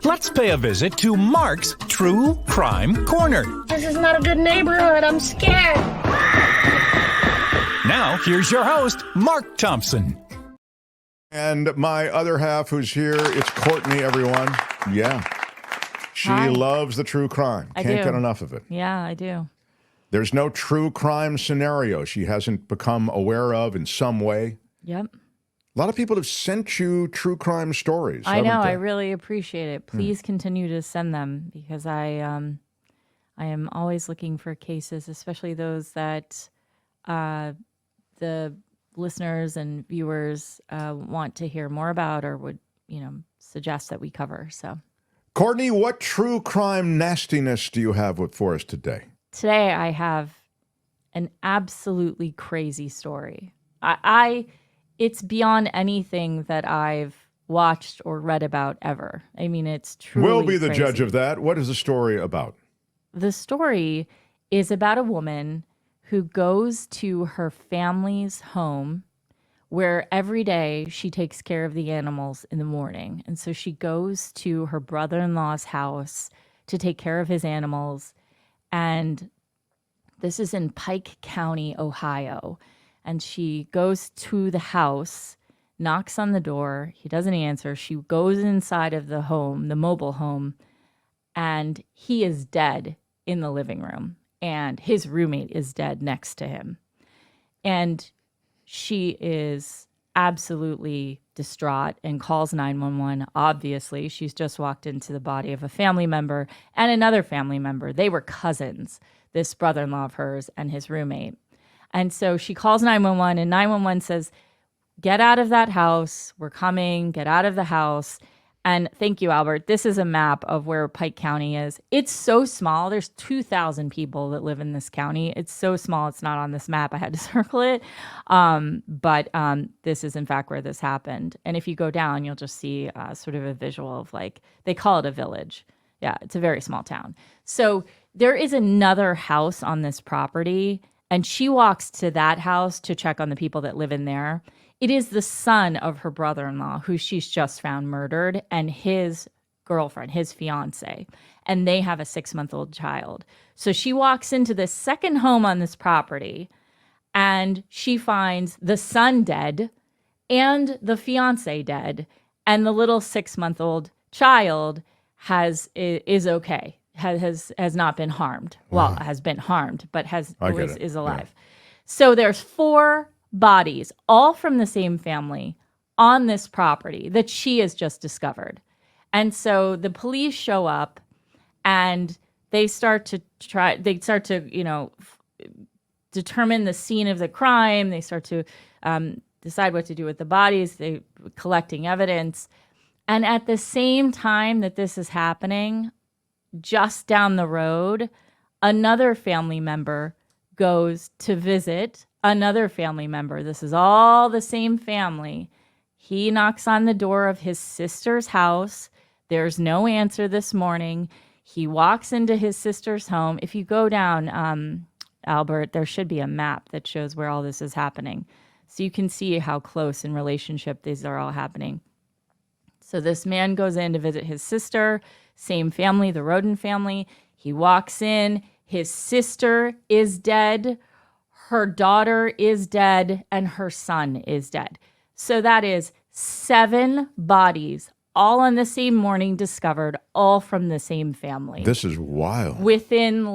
Let's pay a visit to Mark's True Crime Corner. This is not a good neighborhood. I'm scared. Now, here's your host, Mark Thompson. And my other half who's here, it's Courtney, everyone. Yeah. She loves the true crime. Can't get enough of it. Yeah, I do. There's no true crime scenario she hasn't become aware of in some way. Yep. A lot of people have sent you true crime stories. I know. I really appreciate it. Please continue to send them because I am always looking for cases, especially those that the listeners and viewers want to hear more about or would, suggest that we cover. So, Courtney, what true crime nastiness do you have for us today? Today I have an absolutely crazy story. It's beyond anything that I've watched or read about ever. I mean, it's truly We'll be the crazy. judge of that. What is the story about? The story is about a woman who goes to her family's home where every day she takes care of the animals in the morning. And so she goes to her brother-in-law's house to take care of his animals. And this is in Pike County, Ohio. And she goes to the house, knocks on the door. He doesn't answer. She goes inside of the home, the mobile home, and he is dead in the living room. And his roommate is dead next to him. And she is absolutely distraught and calls 911. Obviously, she's just walked into the body of a family member and another family member. They were cousins, this brother-in-law of hers and his roommate. And so she calls 911 and 911 says, get out of that house. We're coming. Get out of the house. And thank you, Albert. This is a map of where Pike County is. It's so small. There's 2,000 people that live in this county. It's so small. It's not on this map. I had to circle it. But this is, in fact, where this happened. And if you go down, you'll just see sort of a visual of they call it a village. Yeah, it's a very small town. So there is another house on this property. And she walks to that house to check on the people that live in there. It is the son of her brother-in-law who she's just found murdered and his girlfriend, his fiance, and they have a 6-month-old child. So she walks into the second home on this property and she finds the son dead and the fiance dead and the little 6-month-old child is okay. Has not been harmed. Well, has been harmed, but is alive. Yeah. So there's 4 bodies, all from the same family, on this property that she has just discovered. And so the police show up and they start to determine the scene of the crime. They start to decide what to do with the bodies. They're collecting evidence. And at the same time that this is happening, just down the road, another family member goes to visit another family member. This is all the same family. He knocks on the door of his sister's house. There's no answer this morning. He walks into his sister's home. If you go down, Albert, there should be a map that shows where all this is happening. So you can see how close in relationship these are all happening. So this man goes in to visit his sister, same family, the Roden family. He walks in. His sister is dead. Her daughter is dead. And her son is dead. So that is 7 bodies, all on the same morning discovered, all from the same family. This is wild. Within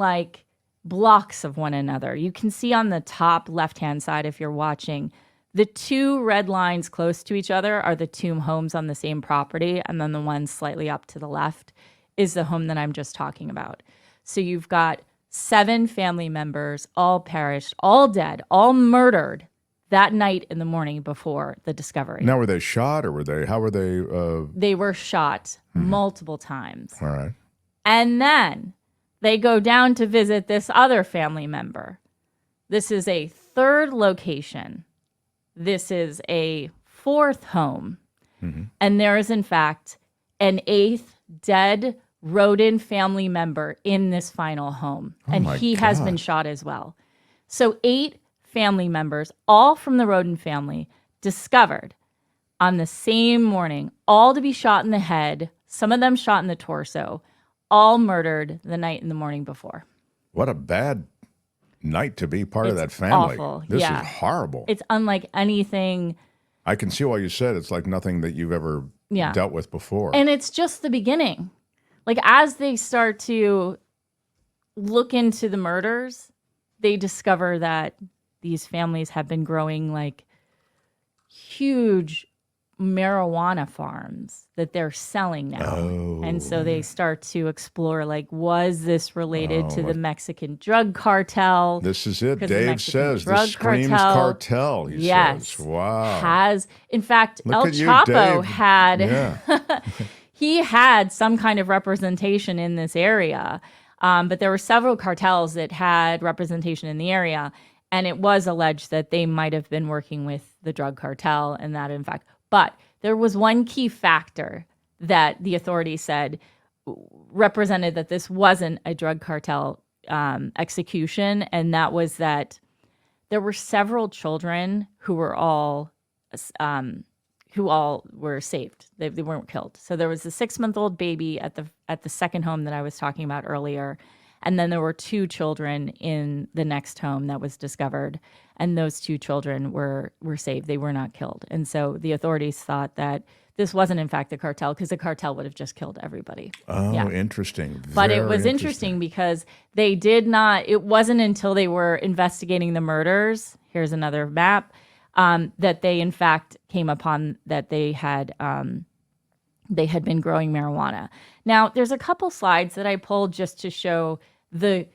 blocks of one another. You can see on the top left-hand side, if you're watching, the 2 red lines close to each other are the 2 homes on the same property. And then the one slightly up to the left is the home that I'm just talking about. So you've got 7 family members, all perished, all dead, all murdered that night in the morning before the discovery. Now, were they shot or how were they? They were shot multiple times. All right. And then they go down to visit this other family member. This is a 3rd location. This is a 4th home. Mm-hmm. And there is, in fact, an 8th dead Roden family member in this final home. And he has been shot as well. So 8 family members, all from the Roden family, discovered on the same morning, all to be shot in the head, some of them shot in the torso, all murdered the night and the morning before. What a bad night to be part of that family. Awful. This is horrible. It's unlike anything. I can see why you said it's like nothing that you've ever dealt with before. And it's just the beginning. Like, as they start to look into the murders, they discover that these families have been growing like huge marijuana farms that they're selling now. And so they start to explore, like, was this related to the Mexican drug cartel? This is it. Dave says this screams cartel. He says, wow. In fact, Look El at you, Chapo Dave. had he had some kind of representation in this area. But there were several cartels that had representation in the area. And it was alleged that they might have been working with the drug cartel, and that, in fact, but there was one key factor that the authorities said represented that this wasn't a drug cartel execution, and that was that there were several children who all were saved. They weren't killed. So there was a 6-month-old baby at the second home that I was talking about earlier. And then there were 2 children in the next home that was discovered. And those 2 children were saved. They were not killed. And so the authorities thought that this wasn't, in fact, the cartel, because the cartel would have just killed everybody. Oh, interesting. But it was interesting because they did not, it wasn't until they were investigating the murders, here's another map, that they, in fact, came upon that they had been growing marijuana. Now, there's a couple slides that I pulled just to show the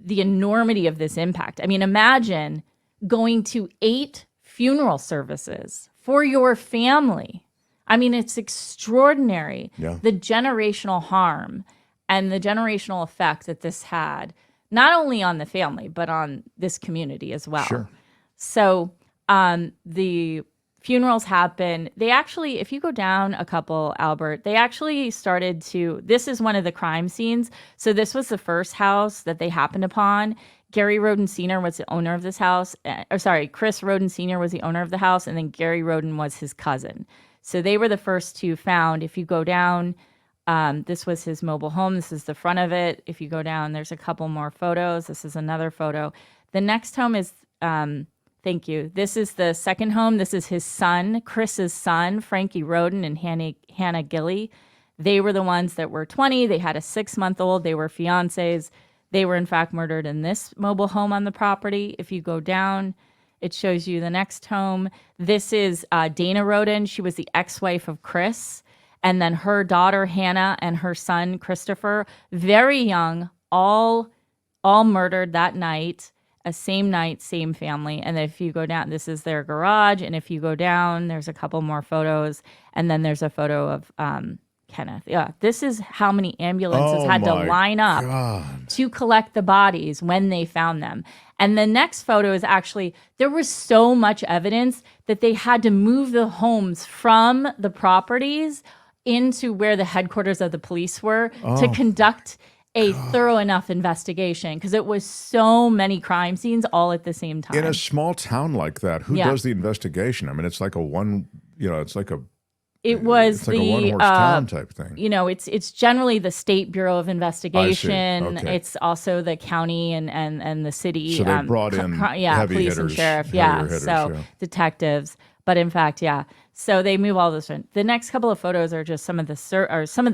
enormity of this impact. I mean, imagine going to 8 funeral services for your family. I mean, it's extraordinary. Yeah. The generational harm and the generational effect that this had, not only on the family, but on this community as well. Sure. So the funerals happen. They actually, if you go down a couple, Albert, they actually started to, this is one of the crime scenes. So this was the first house that they happened upon. Gary Roden Sr. was the owner of this house. Chris Roden Sr. was the owner of the house, and then Gary Roden was his cousin. So they were the first 2 found. If you go down, this was his mobile home. This is the front of it. If you go down, there's a couple more photos. This is another photo. The next home is... Thank you. This is the second home. This is his son, Chris's son, Frankie Roden and Hannah Gilly. They were the ones that were 20. They had a 6-month-old. They were fiancés. They were, in fact, murdered in this mobile home on the property. If you go down, it shows you the next home. This is Dana Roden. She was the ex-wife of Chris. And then her daughter, Hannah, and her son, Christopher, very young, all murdered that night. Same night, same family. And if you go down, this is their garage. And if you go down, there's a couple more photos. And then there's a photo of Kenneth. Yeah, this is how many ambulances had to line up to collect the bodies when they found them. And the next photo is actually, there was so much evidence that they had to move the homes from the properties into where the headquarters of the police were to conduct a thorough enough investigation, because it was so many crime scenes all at the same time. In a small town like that, who does the investigation? I mean, it's like a one-horse town type thing. You know, it's generally the State Bureau of Investigation. Okay. It's also the county and the city. So they brought in heavy police hitters, and sheriff. hitters, detectives. But in fact, so they move all this in. The next couple of photos are just some of the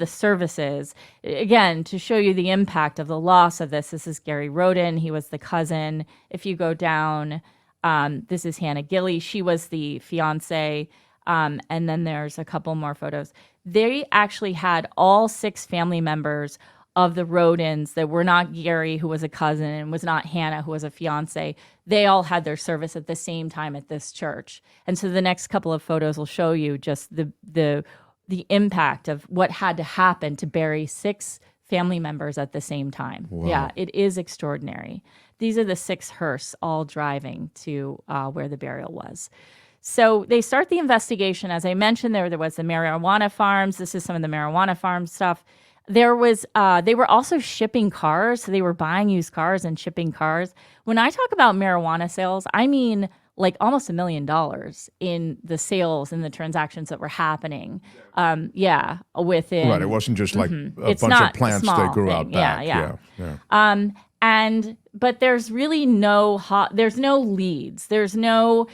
services, again, to show you the impact of the loss of this. This is Gary Roden. He was the cousin. If you go down, this is Hannah Gilly. She was the fiance. And then there's a couple more photos. They actually had all 6 family members of the Rodens that were not Gary, who was a cousin, and was not Hannah, who was a fiance. They all had their service at the same time at this church. And so the next couple of photos will show you just the impact of what had to happen to bury 6 family members at the same time. Wow. Yeah, it is extraordinary. These are the 6 hearse all driving to where the burial was. So they start the investigation. As I mentioned, there was the marijuana farms. This is some of the marijuana farm stuff. There was, they were also shipping cars. So they were buying used cars and shipping cars. When I talk about marijuana sales, I mean like almost $1 million in the sales and the transactions that were happening. Within. Right. It wasn't just like a It's bunch not of plants a small that grew thing. out back. But there's really there's no leads. No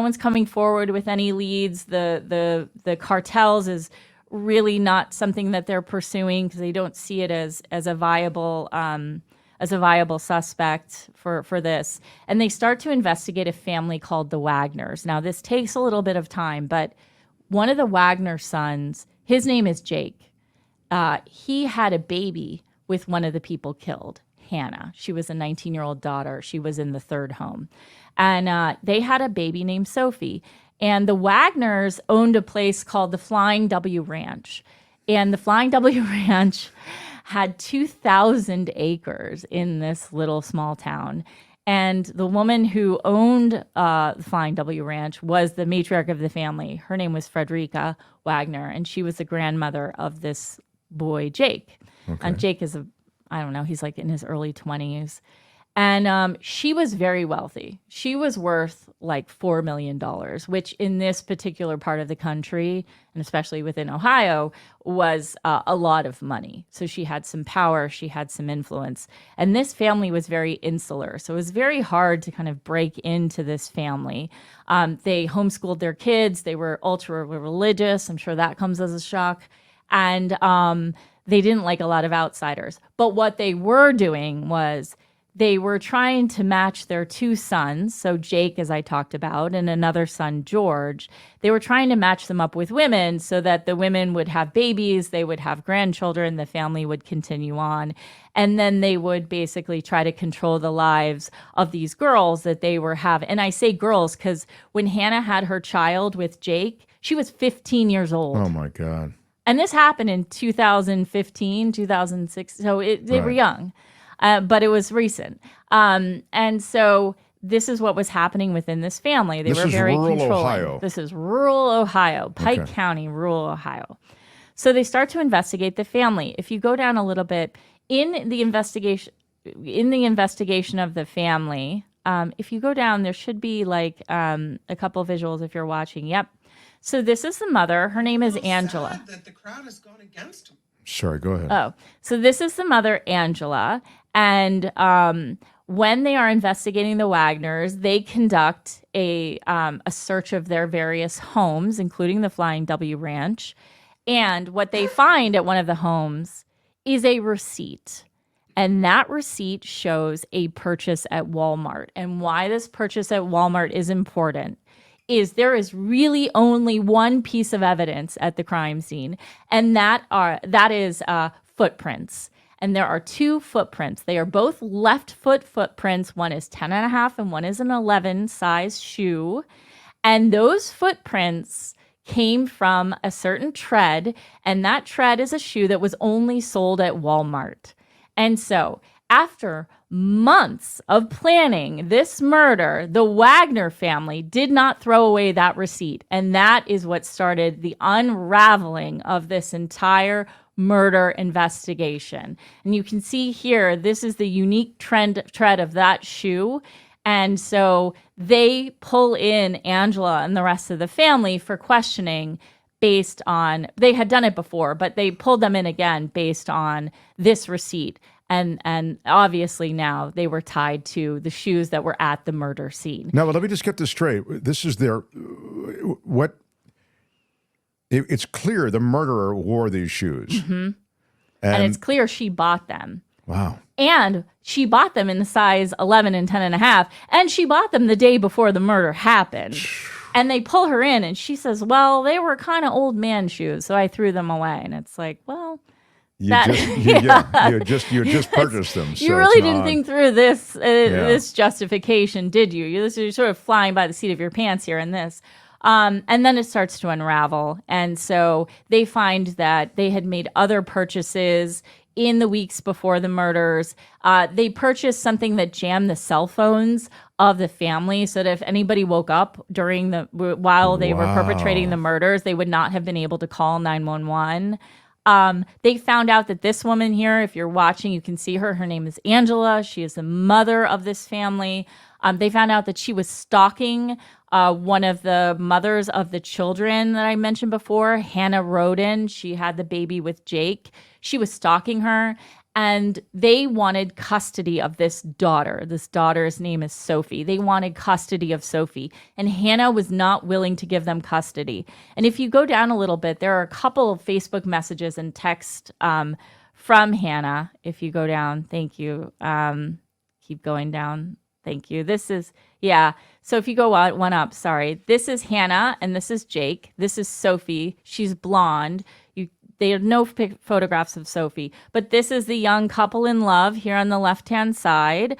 one's coming forward with any leads. The cartels is really not something that they're pursuing because they don't see it as a viable suspect for this. And they start to investigate a family called the Wagners. Now this takes a little bit of time, but one of the Wagner sons, his name is Jake. He had a baby with one of the people killed, Hannah. She was a 19-year-old daughter. She was in the third home. And they had a baby named Sophie. And the Wagners owned a place called the Flying W Ranch. And the Flying W Ranch had 2,000 acres in this little small town. And the woman who owned the Flying W Ranch was the matriarch of the family. Her name was Frederica Wagner, and she was the grandmother of this boy, Jake. Okay. And Jake is I don't know, he's like in his early 20s. And she was very wealthy. She was worth like $4 million, which in this particular part of the country, and especially within Ohio, was a lot of money. So she had some power, she had some influence. And this family was very insular. So it was very hard to kind of break into this family. They homeschooled their kids. They were ultra religious. I'm sure that comes as a shock. And they didn't like a lot of outsiders. But what they were doing was they were trying to match their two sons, so Jake, as I talked about, and another son, George. They were trying to match them up with women so that the women would have babies, they would have grandchildren, the family would continue on. And then they would basically try to control the lives of these girls that they were having. And I say girls because when Hannah had her child with Jake, she was 15 years old. Oh, my God. And this happened in 2015, 2006. So they were young. But it was recent. And so this is what was happening within this family. They were very controlling. Ohio. This is rural Ohio, Pike County, rural Ohio. So they start to investigate the family. If you go down a little bit in the investigation of the family, if you go down, there should be like a couple visuals if you're watching. Yep. So this is the mother. Her name is Angela. Sad that the crowd has gone against him. Sorry, go ahead. Oh, so this is the mother, Angela. And when they are investigating the Wagners, they conduct a search of their various homes, including the Flying W Ranch. And what they find at one of the homes is a receipt. And that receipt shows a purchase at Walmart. And why this purchase at Walmart is important is there is really only one piece of evidence at the crime scene, and that is footprints. And there are two footprints. They are both left foot footprints. One is 10.5 and one is an 11 size shoe. And those footprints came from a certain tread, and that tread is a shoe that was only sold at Walmart. And so after months of planning this murder, the Wagner family did not throw away that receipt. And that is what started the unraveling of this entire murder investigation. And you can see here, this is the unique tread of that shoe. And so they pull in Angela and the rest of the family for questioning based on, they had done it before, but they pulled them in again based on this receipt. And obviously now they were tied to the shoes that were at the murder scene. Now, let me just get this straight. This is it's clear the murderer wore these shoes. Mm-hmm. And it's clear she bought them. Wow. And she bought them in the size 11 and 10.5. And she bought them the day before the murder happened. And they pull her in and she says, well, they were kind of old man shoes, so I threw them away. And it's like, well... You just purchased them. So you really didn't think through this justification, did you? You're sort of flying by the seat of your pants here in this. And then it starts to unravel. And so they find that they had made other purchases in the weeks before the murders. They purchased something that jammed the cell phones of the family so that if anybody woke up while they were perpetrating the murders, they would not have been able to call 911. They found out that this woman here, if you're watching, you can see her. Her name is Angela. She is the mother of this family. They found out that she was stalking one of the mothers of the children that I mentioned before, Hannah Roden. She had the baby with Jake. She was stalking her, and they wanted custody of this daughter. This daughter's name is Sophie. They wanted custody of Sophie, and Hannah was not willing to give them custody. And if you go down a little bit, there are a couple of Facebook messages and text from Hannah. If you go down, thank you. Keep going down. Thank you. This is, yeah. So if you go one up, sorry. This is Hannah, and this is Jake. This is Sophie. She's blonde. They have no photographs of Sophie, but this is the young couple in love here on the left-hand side,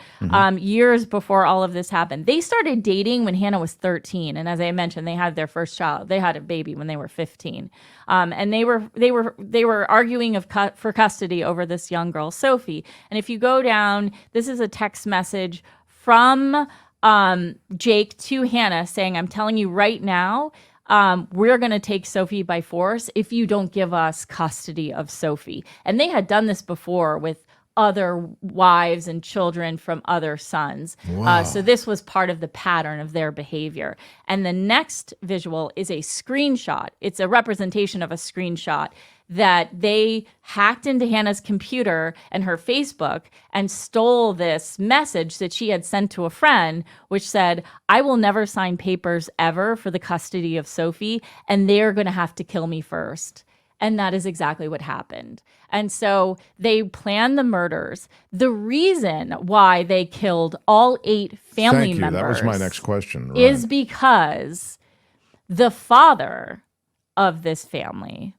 years before all of this happened. They started dating when Hannah was 13, and as I mentioned, they had their first child. They had a baby when they were 15, and they were arguing for custody over this young girl, Sophie. And if you go down, this is a text message from Jake to Hannah saying, "I'm telling you right now, we're going to take Sophie by force if you don't give us custody of Sophie." And they had done this before with other wives and children from other sons. Wow. So this was part of the pattern of their behavior. And the next visual is a screenshot. It's a representation of a screenshot that they hacked into Hannah's computer and her Facebook and stole this message that she had sent to a friend, which said, "I will never sign papers ever for the custody of Sophie, and they're going to have to kill me first." And that is exactly what happened. And so they planned the murders. The reason why they killed all 8 family members. That was my next question. Right. Is because the father of this family,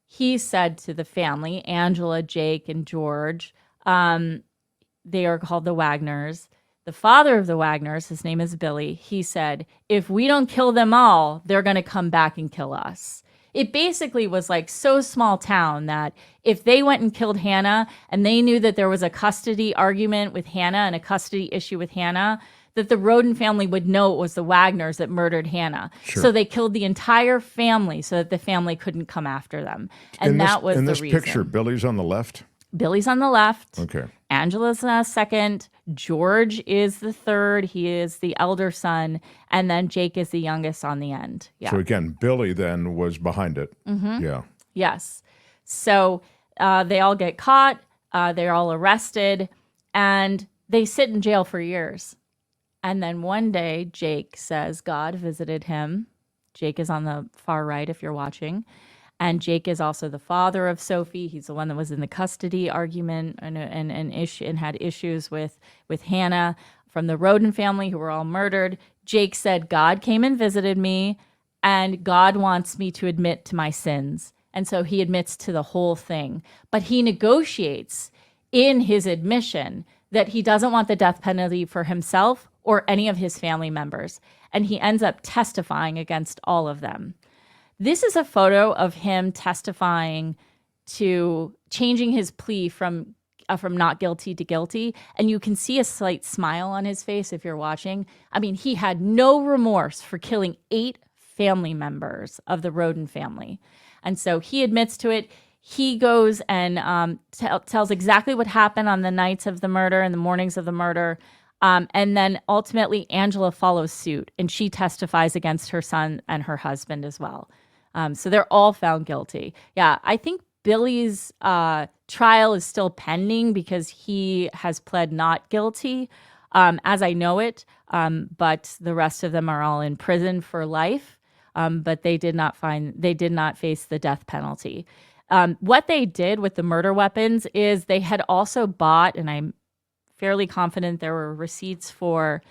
he said to the family, Angela, Jake, and George, they are called the Wagners. The father of the Wagners, his name is Billy, he said, "If we don't kill them all, they're going to come back and kill us." It basically was like so small town that if they went and killed Hannah and they knew that there was a custody argument with Hannah and a custody issue with Hannah, that the Roden family would know it was the Wagners that murdered Hannah. Sure. So they killed the entire family so that the family couldn't come after them. And that was the reason. In this picture, Billy's on the left? Billy's on the left. Okay. Angela's second. George is the third. He is the elder son. And then Jake is the youngest on the end. Yeah. So again, Billy then was behind it. Mm-hmm. Yeah. Yes. So they all get caught. They're all arrested. And they sit in jail for years. And then one day, Jake says God visited him. Jake is on the far right if you're watching. And Jake is also the father of Sophie. He's the one that was in the custody argument and had issues with Hannah from the Roden family who were all murdered. Jake said, "God came and visited me, and God wants me to admit to my sins." And so he admits to the whole thing. But he negotiates in his admission that he doesn't want the death penalty for himself or any of his family members. And he ends up testifying against all of them. This is a photo of him testifying to changing his plea from not guilty to guilty. And you can see a slight smile on his face if you're watching. I mean, he had no remorse for killing 8 family members of the Roden family. And so he admits to it. He goes and tells exactly what happened on the nights of the murder and the mornings of the murder. And then ultimately, Angela follows suit, and she testifies against her son and her husband as well. So they're all found guilty. Yeah, I think Billy's trial is still pending because he has pled not guilty, as I know it. But the rest of them are all in prison for life. But they did not face the death penalty. What they did with the murder weapons is they had also bought, and I'm fairly confident there were receipts for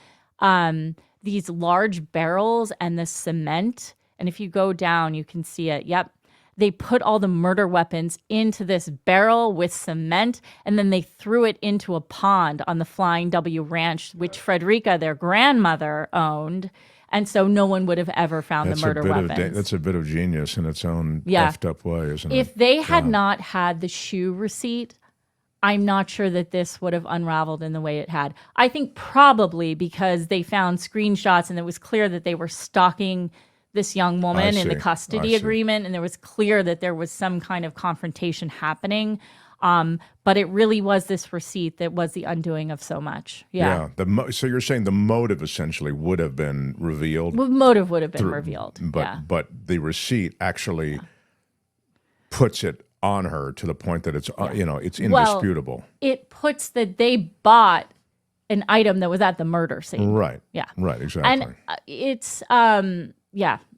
these large barrels and the cement. And if you go down, you can see it. Yep. They put all the murder weapons into this barrel with cement, and then they threw it into a pond on the Flying W Ranch, which Frederica, their grandmother, owned. And so no one would have ever found the murder weapons. That's a bit of genius in its own effed up way, isn't it? If they had not had the shoe receipt, I'm not sure that this would have unraveled in the way it had. I think probably because they found screenshots and it was clear that they were stalking this young woman in the I custody see. agreement, and there was clear that there was some kind of confrontation happening. But it really was this receipt that was the undoing of so much. Yeah. So you're saying the motive essentially would have been revealed? Well, motive would have been revealed. But the receipt actually puts it on her to the point that it's it's indisputable. Well, it puts that they bought an item that was at the murder scene. Right. Yeah. Right. Exactly. And it's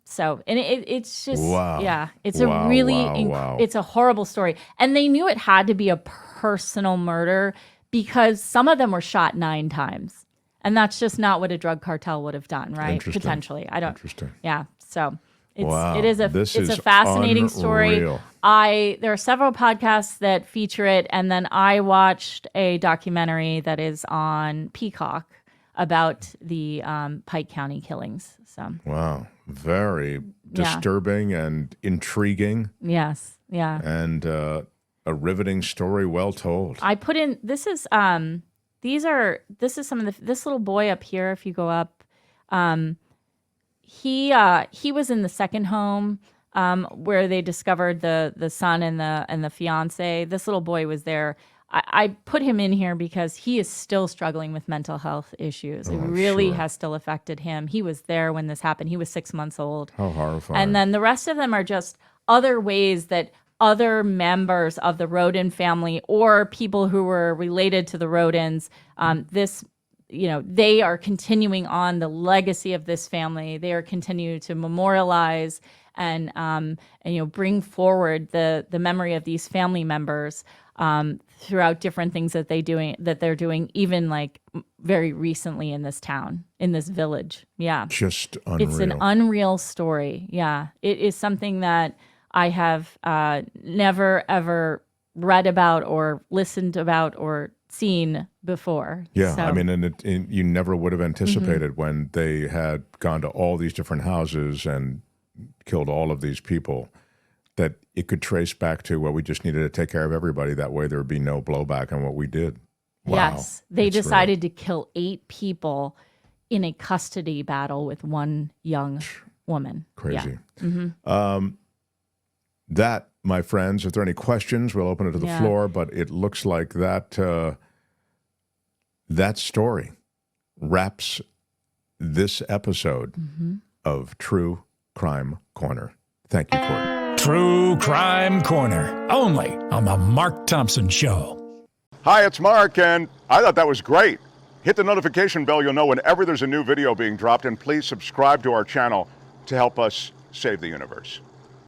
So, and it's just, it's a Wow, really, wow. it's a horrible story. And they knew it had to be a personal murder because some of them were shot 9 times. And that's just not what a drug cartel would have done, right? Potentially. Interesting. Yeah. So Wow. it's a fascinating story. There are several podcasts that feature it. And then I watched a documentary that is on Peacock about the Pike County killings. So wow, very disturbing and intriguing. Yes, yeah, and a riveting story, well told. I put in this is some of this little boy up here. If you go up, he was in the second home where they discovered the son and the fiance. This little boy was there. I put him in here because he is still struggling with mental health issues. It really has still affected him. He was there when this happened. He was 6 months old. How horrifying. And then the rest of them are just other ways that other members of the Rodin family or people who were related to the Rodins, they are continuing on the legacy of this family. They are continuing to memorialize and bring forward the memory of these family members throughout different things that they're doing, even like very recently in this town, in this village. Yeah. Just unreal. It's an unreal story. Yeah. It is something that I have never, ever read about or listened about or seen before. Yeah. So, I mean, and you never would have anticipated when they had gone to all these different houses and killed all of these people that it could trace back to, well, we just needed to take care of everybody. That way there would be no blowback on what we did. Wow. Yes. They decided to kill 8 people in a custody battle with one young woman. Crazy. Yeah. That, my friends, if there are any questions, we'll open it to the floor, but it looks like that story wraps this episode of True Crime Corner. Thank you, Courtney. True Crime Corner, only on The Mark Thompson Show. Hi, it's Mark, and I thought that was great. Hit the notification bell. You'll know whenever there's a new video being dropped, and please subscribe to our channel to help us save the universe.